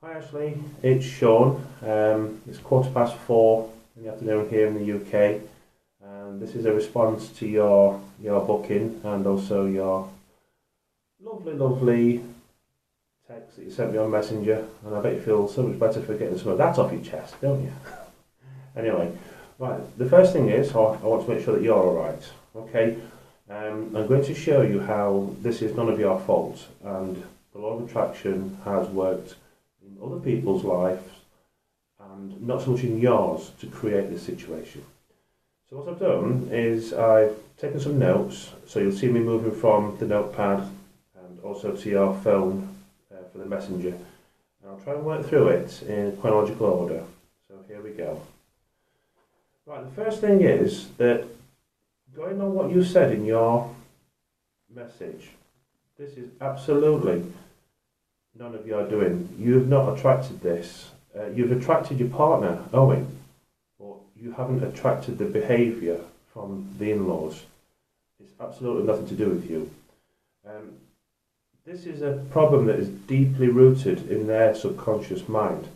Hi Ashley, it's Sean. It's 4:15 in the afternoon here in the UK. This is a response to your booking and also your lovely text that you sent me on Messenger. And I bet you feel so much better for getting some of that off your chest, don't you? Anyway, right. The first thing is I want to make sure that you're all right. Okay. I'm going to show you how this is none of your fault, and the law of attraction has worked in other people's lives and not so much in yours to create this situation. So what I've done is I've taken some notes, so you'll see me moving from the notepad and also to your phone for the messenger, and I'll try and work through it in chronological order. So here we go. Right, the first thing is that, going on what you said in your message, this is absolutely none of your doing. You've not attracted this. You've attracted your partner, Owen, but you haven't attracted the behaviour from the in-laws. It's absolutely nothing to do with you. This is a problem that is deeply rooted in their subconscious mind.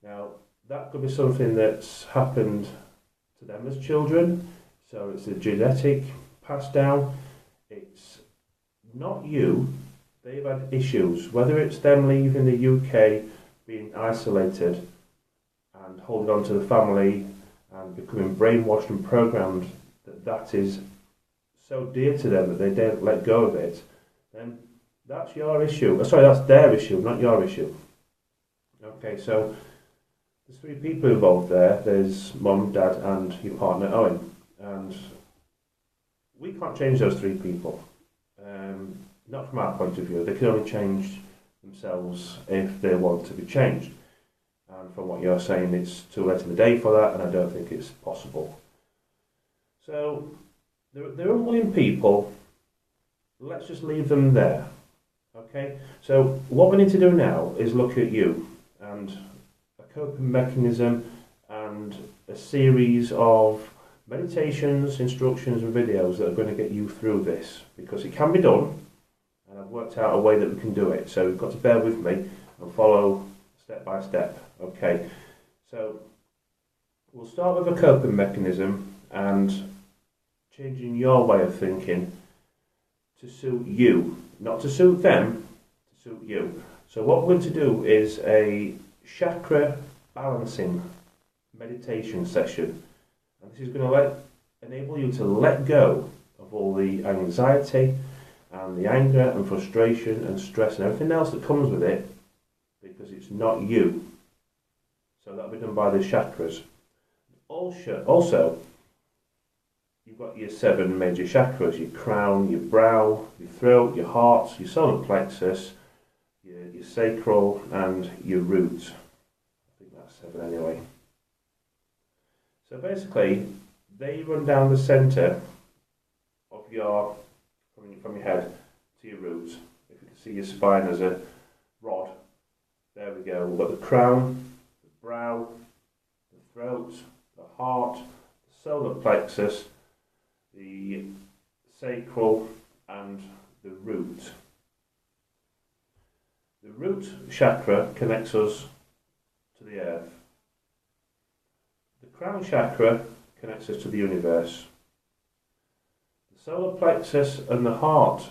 Now, that could be something that's happened to them as children, so it's a genetic pass down. It's not you. They've had issues, whether it's them leaving the UK, being isolated and holding on to the family and becoming brainwashed and programmed that is so dear to them that they don't let go of it, then that's your issue. Sorry, that's their issue, not your issue. Okay, so there's three people involved there. There's mum, dad and your partner Owen, and we can't change those three people. Not from our point of view. They can only change themselves if they want to be changed. And from what you're saying, it's too late in the day for that, and I don't think it's possible. So, they're unwilling people. Let's just leave them there. Okay? So, what we need to do now is look at you and a coping mechanism and a series of meditations, instructions and videos that are going to get you through this, because it can be done. And I've worked out a way that we can do it. So you've got to bear with me and follow step by step. Okay, so we'll start with a coping mechanism and changing your way of thinking to suit you, not to suit them, to suit you. So what we're going to do is a chakra balancing meditation session, and this is going to enable you to let go of all the anxiety and the anger and frustration and stress and everything else that comes with it, because it's not you. So that'll be done by the chakras. Also, you've got your 7 major chakras: your crown, your brow, your throat, your heart, your solar plexus, your sacral and your root. I think that's 7 anyway. So basically, they run down the centre of your, from your head to your roots. If you can see your spine as a rod, there we go. We've got the crown, the brow, the throat, the heart, the solar plexus, the sacral and the root. The root chakra connects us to the earth. The crown chakra connects us to the universe. The solar plexus and the heart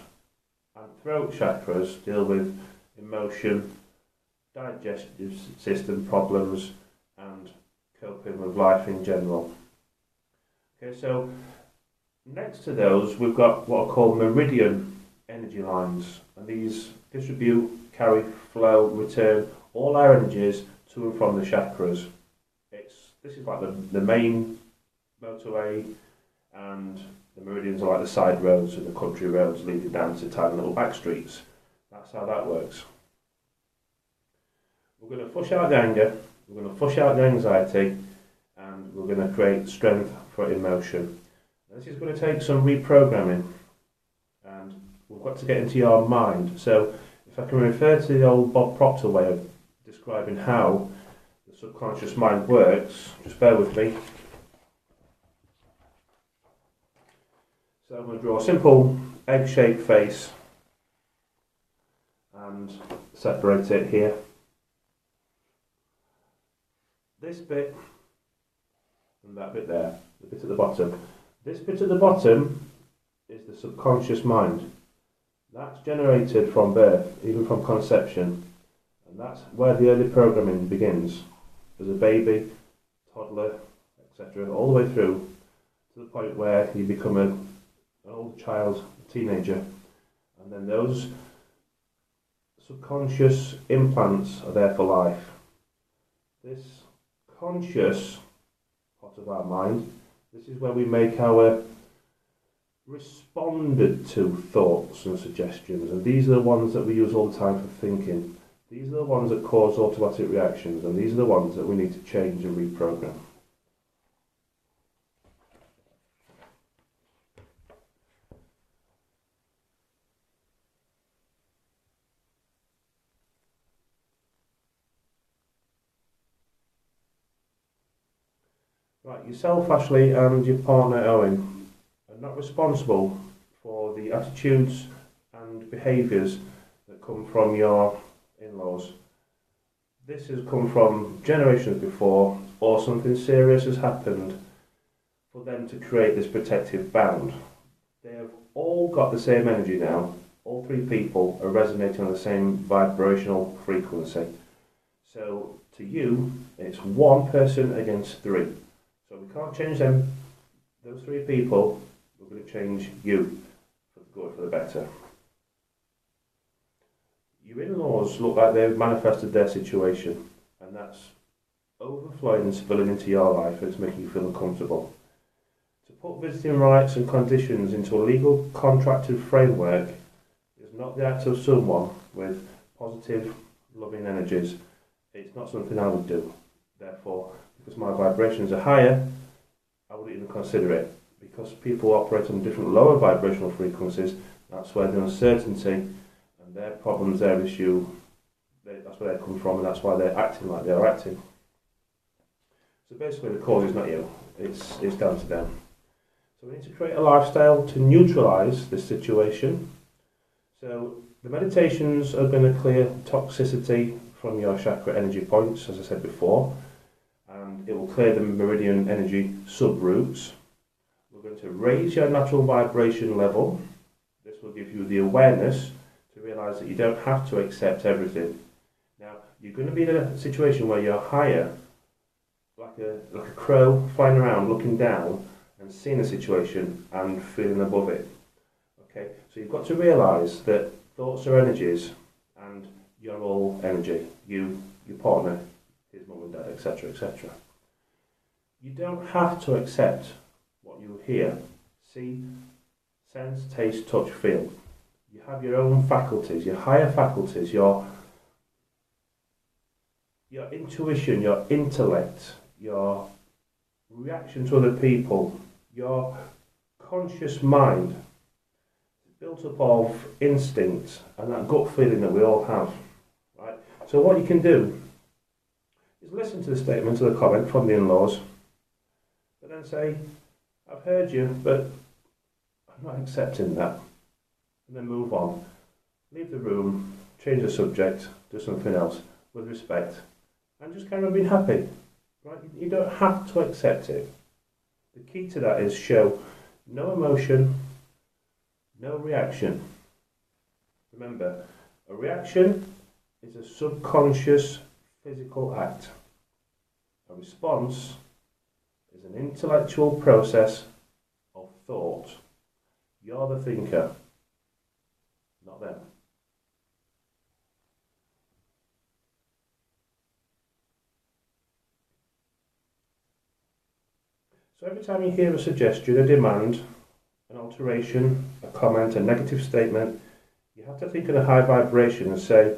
and throat chakras deal with emotion, digestive system problems and coping with life in general. Okay, so next to those we've got what are called meridian energy lines, and these distribute, carry, flow, return all our energies to and from the chakras. This is like the main motorway, and the meridians are like the side roads and the country roads leading down to tiny little back streets. That's how that works. We're going to flush out the anger, we're going to flush out the anxiety, and we're going to create strength for emotion. And this is going to take some reprogramming, and we've got to get into your mind. So if I can refer to the old Bob Proctor way of describing how the subconscious mind works, just bear with me. So I'm going to draw a simple egg-shaped face and separate it here. this bit and that bit there, the bit at the bottom. This bit at the bottom is the subconscious mind. That's generated from birth, even from conception, and that's where the early programming begins. As a baby, toddler, etc., all the way through to the point where you become an old child, a teenager, and then those subconscious implants are there for life. This conscious part of our mind, this is where we make our responded to thoughts and suggestions, and these are the ones that we use all the time for thinking. These are the ones that cause automatic reactions, and these are the ones that we need to change and reprogram. Right, yourself, Ashleigh, and your partner, Owen, are not responsible for the attitudes and behaviours that come from your in-laws. This has come from generations before, or something serious has happened for them to create this protective band. They have all got the same energy now. All three people are resonating on the same vibrational frequency. So to you, it's one person against three. So we can't change them, those three people. We're going to change you for the good, for the better. Your in-laws look like they've manifested their situation, and that's overflowing and spilling into your life, and it's making you feel uncomfortable. To put visiting rights and conditions into a legal contracted framework is not the act of someone with positive, loving energies. It's not something I would do. Therefore, because my vibrations are higher, I wouldn't even consider it. Because people operate on different lower vibrational frequencies, that's where the uncertainty and their problems, their issue, that's where they come from, and that's why they're acting like they are acting. So basically the cause is not you, it's down to them. So we need to create a lifestyle to neutralise this situation. So the meditations are going to clear toxicity from your chakra energy points, as I said before, and it will clear the meridian energy subroutes. We're going to raise your natural vibration level. This will give you the awareness to realise that you don't have to accept everything. Now, you're going to be in a situation where you're higher, like a crow flying around, looking down and seeing a situation and feeling above it. Okay, so you've got to realise that thoughts are energies, and you're all energy. You, your partner, his mum and dad, etc., etc. You don't have to accept what you hear, see, sense, taste, touch, feel. You have your own faculties, your higher faculties, your intuition, your intellect, your reaction to other people, your conscious mind, built up of instinct and that gut feeling that we all have. Right? So what you can do is listen to the statement or the comment from the in-laws, but then say, I've heard you, but I'm not accepting that. And then move on. Leave the room, change the subject, do something else with respect, and just carry on being happy. Right? You don't have to accept it. The key to that is show no emotion, no reaction. Remember, a reaction is a subconscious physical act. A response is an intellectual process of thought. You're the thinker, not them. So every time you hear a suggestion, a demand, an alteration, a comment, a negative statement, you have to think in a high vibration and say,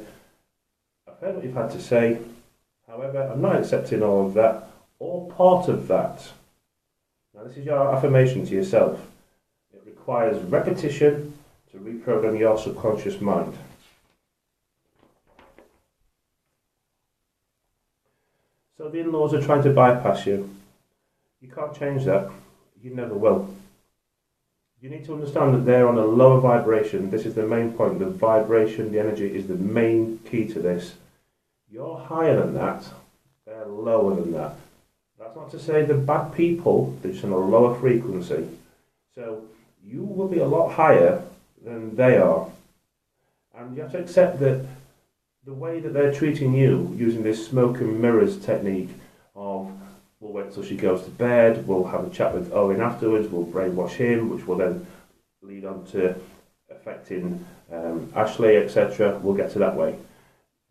I've heard what you've had to say, however, I'm not accepting all of that, or part of that. Now this is your affirmation to yourself. It requires repetition to reprogram your subconscious mind. So the in-laws are trying to bypass you. You can't change that. You never will. You need to understand that they're on a lower vibration. This is the main point. The vibration, the energy is the main key to this. You're higher than that. they're lower than that. That's not to say they're bad people, they're just on a lower frequency. So you will be a lot higher than they are. And you have to accept that the way that they're treating you, using this smoke and mirrors technique of, we'll wait till she goes to bed, we'll have a chat with Owen afterwards, we'll brainwash him, which will then lead on to affecting Ashleigh, etc. We'll get to that way.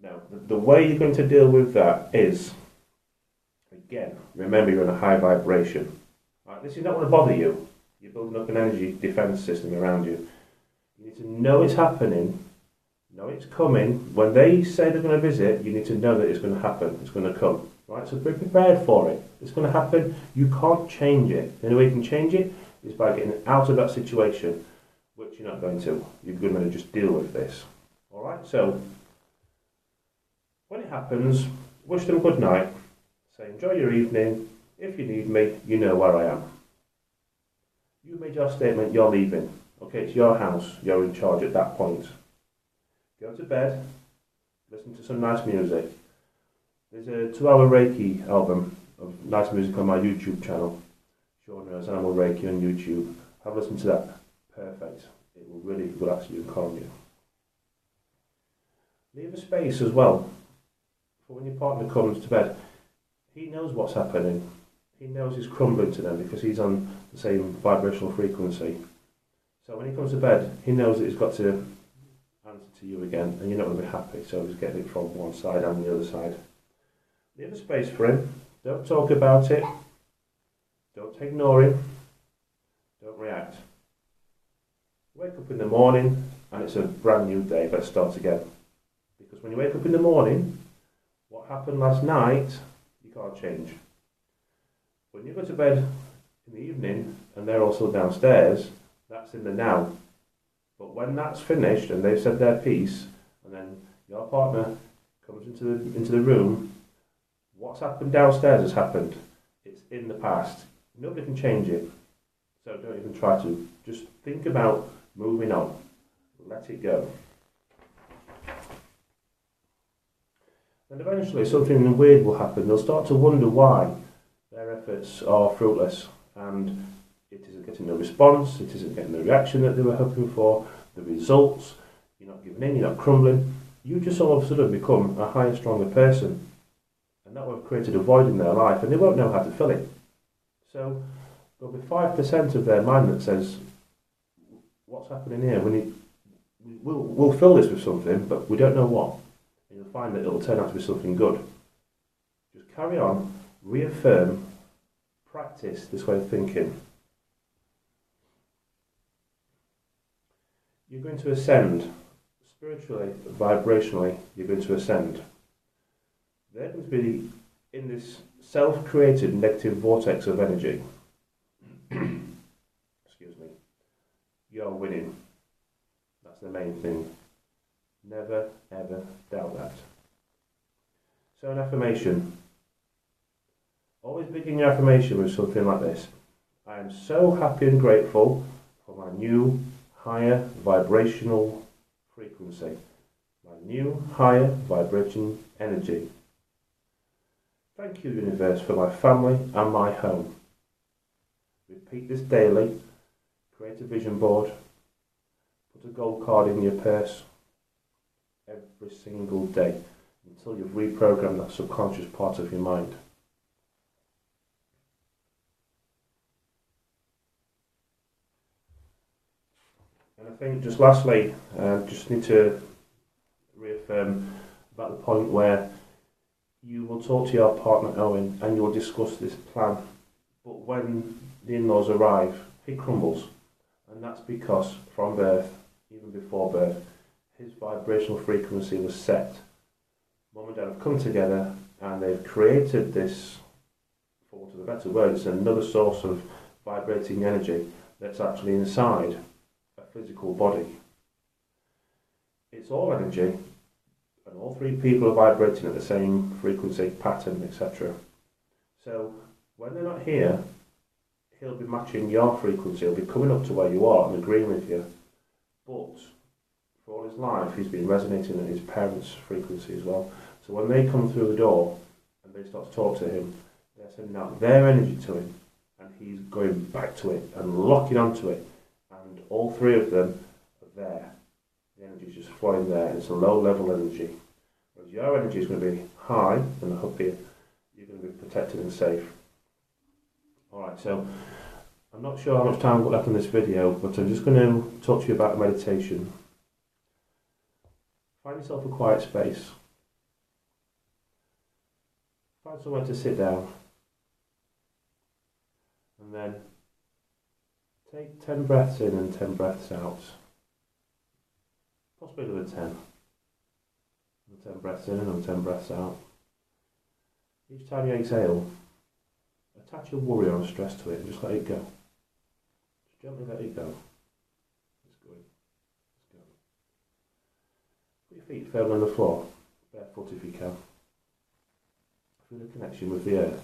Now, the way you're going to deal with that is, again, remember you're in a high vibration. Right, this is not going to bother you. You're building up an energy defense system around you. You need to know it's happening, know it's coming. When they say they're going to visit, you need to know that it's going to happen, it's going to come. Right, so be prepared for it. It's going to happen. You can't change it. The only way you can change it is by getting out of that situation, which you're not going to. You're going to just deal with this. All right, so when it happens, wish them good night. Say, enjoy your evening. If you need me, you know where I am. You made your statement, you're leaving. Okay, it's your house. You're in charge at that point. Go to bed. Listen to some nice music. There's a 2-hour Reiki album of nice music on my YouTube channel. Sean knows Animal Reiki on YouTube. Have a listen to that. Perfect. It will really relax you and calm you. Leave a space as well for when your partner comes to bed. He knows what's happening. He knows he's crumbling to them because he's on the same vibrational frequency. So when he comes to bed, he knows that he's got to answer to you again, and you're not going to be happy. So he's getting it from one side and the other side. Leave a space for him. Don't talk about it. Don't ignore him. Don't react. Wake up in the morning and it's a brand new day. Let's start again. Because when you wake up in the morning, what happened last night, you can't change. When you go to bed in the evening and they're also downstairs, that's in the now. But when that's finished and they've said their piece, and then your partner comes into the room, what's happened downstairs has happened. It's in the past. Nobody can change it. So don't even try to. Just think about moving on. Let it go. And eventually something weird will happen. They'll start to wonder why their efforts are fruitless and it isn't getting the response, it isn't getting the reaction that they were hoping for, the results, you're not giving in, you're not crumbling. You just all of a sudden become a higher, stronger person. And that will have created a void in their life and they won't know how to fill it. So there'll be 5% of their mind that says, what's happening here? We'll fill this with something, but we don't know what. And you'll find that it'll turn out to be something good. Just carry on, reaffirm, practice this way of thinking. You're going to ascend. Spiritually, vibrationally, you're going to ascend. They're going to be in this self-created negative vortex of energy. Excuse me. You're winning. That's the main thing. Never, ever doubt that. So an affirmation. Always begin your affirmation with something like this. I am so happy and grateful for my new, higher vibrational frequency. My new, higher vibrating energy. Thank you, universe, for my family and my home. Repeat this daily. Create a vision board. Put a gold card in your purse every single day until you've reprogrammed that subconscious part of your mind. And I think just lastly, just need to reaffirm about the point where you will talk to your partner Owen and you will discuss this plan, but when the in-laws arrive, he crumbles, and that's because from birth, even before birth, his vibrational frequency was set. Mum and Dad have come together and they've created this, for want of a better word, it's another source of vibrating energy that's actually inside a physical body. It's all energy, and all three people are vibrating at the same frequency, pattern, etc. So when they're not here, he'll be matching your frequency, he'll be coming up to where you are and agreeing with you. But for all his life, he's been resonating at his parents' frequency as well. So when they come through the door and they start to talk to him, they're sending out their energy to him, and he's going back to it and locking onto it, and all three of them are there. The energy is just flowing there. It's a low level energy. Whereas your energy is going to be high and up here, you're going to be protected and safe. Alright, so I'm not sure how much time I've got left in this video, but I'm just going to talk to you about meditation. Find yourself a quiet space. Find somewhere to sit down. And then take 10 breaths in and 10 breaths out. Possibly another 10. And 10 breaths in and 10 breaths out. Each time you exhale, attach your worry or stress to it and just let it go. Just gently let it go. It's going. It's going. Put your feet firmly on the floor, barefoot if you can. Feel the connection with the earth.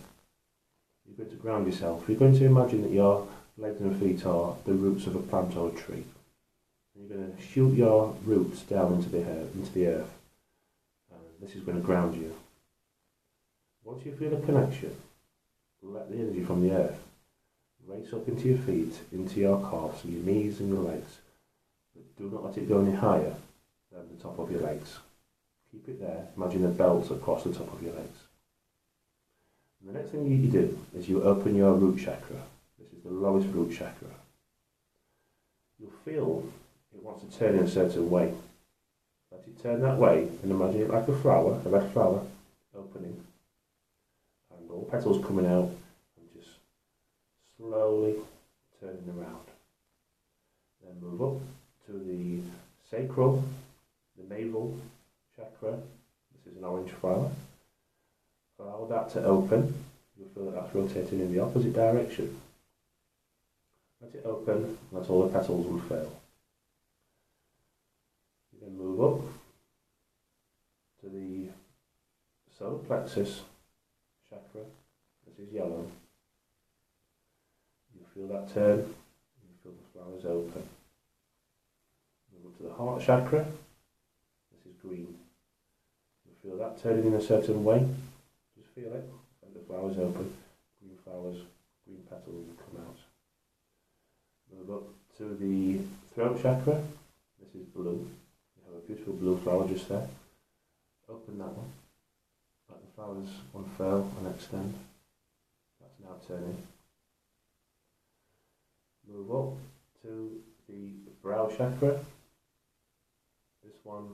You're going to ground yourself. You're going to imagine that your legs and feet are the roots of a plant or a tree. And you're going to shoot your roots down into the earth. And this is going to ground you. Once you feel a connection, let the energy from the earth race up into your feet, into your calves, your knees and your legs. But do not let it go any higher than the top of your legs. Keep it there. Imagine a belt across the top of your legs. And the next thing you do is you open your root chakra. This is the lowest root chakra. You'll feel it wants to turn in a certain way. Let it turn that way and imagine it like a flower, a red flower, opening. And all petals coming out and just slowly turning around. Then move up to the sacral, the navel chakra. This is an orange flower. Allow that to open. You'll feel that that's rotating in the opposite direction. Let it open, let all the petals unfurl. You then move up to the solar plexus chakra. This is yellow. You feel that turn, you feel the flowers open. Move up to the heart chakra. This is green. You feel that turning in a certain way. Just feel it, and the flowers open, green flowers, green petals come out. Move up to the throat chakra. This is blue. You have a beautiful blue flower just there. Open that one. Let the flowers unfurl and extend. That's now turning. Move up to the brow chakra. This one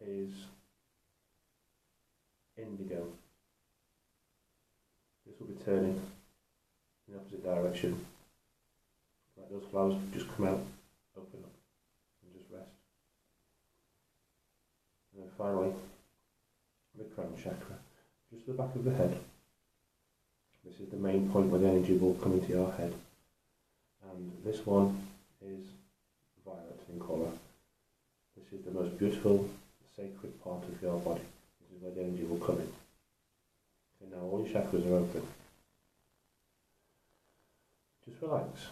is indigo. This will be turning in the opposite direction. Let those flowers just come out, open up, and just rest. And then finally, the crown chakra, just the back of the head. This is the main point where the energy will come into your head. And this one is violet in colour. This is the most beautiful, sacred part of your body. This is where the energy will come in. Okay, now all your chakras are open. Just relax.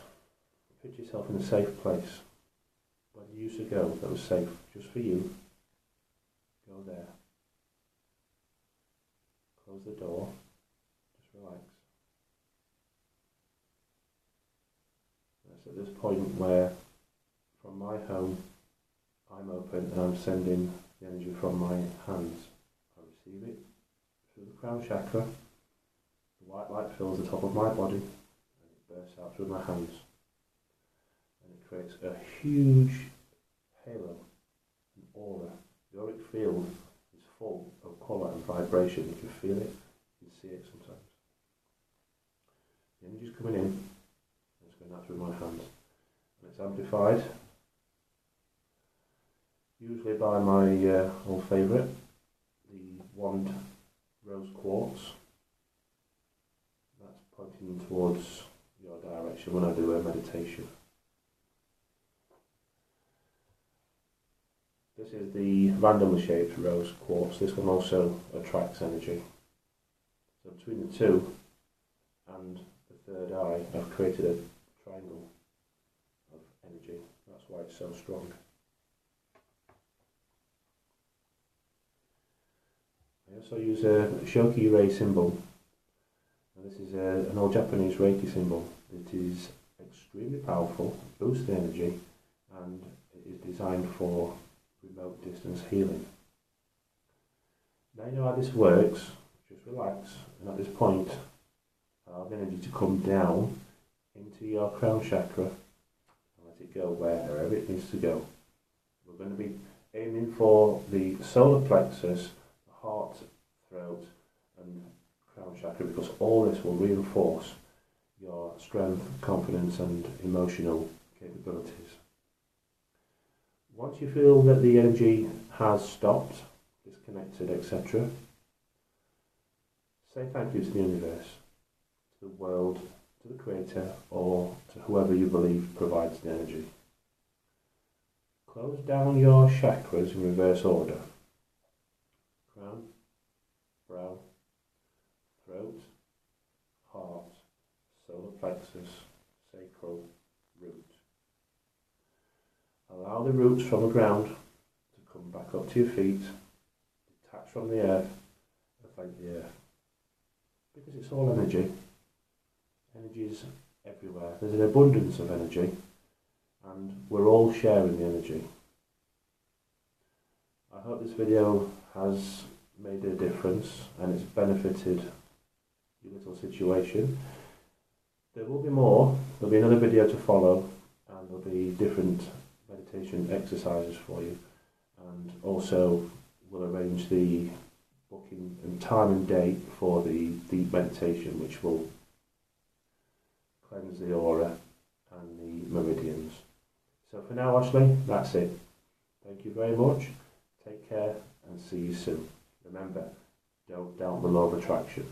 Put yourself in a safe place. Where you used to go that was safe just for you. Go there. Close the door. Just relax. That's at this point where, from my home, I'm open and I'm sending the energy from my hands. I receive it through the crown chakra. The white light fills the top of my body and it bursts out through my hands. And it creates a huge halo, an aura. The auric field is full of colour and vibration. You can feel it, you can see it sometimes. The energy is coming in, and it's going out through my hands. And it's amplified, usually by my old favourite, the wand rose quartz. That's pointing towards your direction when I do a meditation. This is the randomly shaped rose quartz. This one also attracts energy. So between the two and the third eye, I've created a triangle of energy. That's why it's so strong. I I also use a Shoki Rei symbol. Now this is an old Japanese Reiki symbol. It is extremely powerful, boosts the energy, and it is designed for remote distance healing. Now you know how this works. Just relax, and at this point allow the energy to come down into your crown chakra and let it go wherever it needs to go. We're going to be aiming for the solar plexus, the heart, throat and crown chakra, because all this will reinforce your strength, confidence and emotional capabilities. Once you feel that the energy has stopped, disconnected, etc., say thank you to the universe, to the world, to the creator, or to whoever you believe provides the energy. Close down your chakras in reverse order. Crown, brow, throat, heart, solar plexus, sacral, root. Allow the roots from the ground to come back up to your feet, detach from the earth, and thank the earth. Because it's all energy. Energy is everywhere. There's an abundance of energy, and we're all sharing the energy. I hope this video has made a difference and it's benefited your little situation. There will be more. There'll be another video to follow, and there'll be different meditation exercises for you, and also we'll arrange the booking and time and date for the deep meditation, which will cleanse the aura and the meridians. So for now, Ashleigh, that's it. Thank you very much. Take care and see you soon. Remember, don't doubt the law of attraction.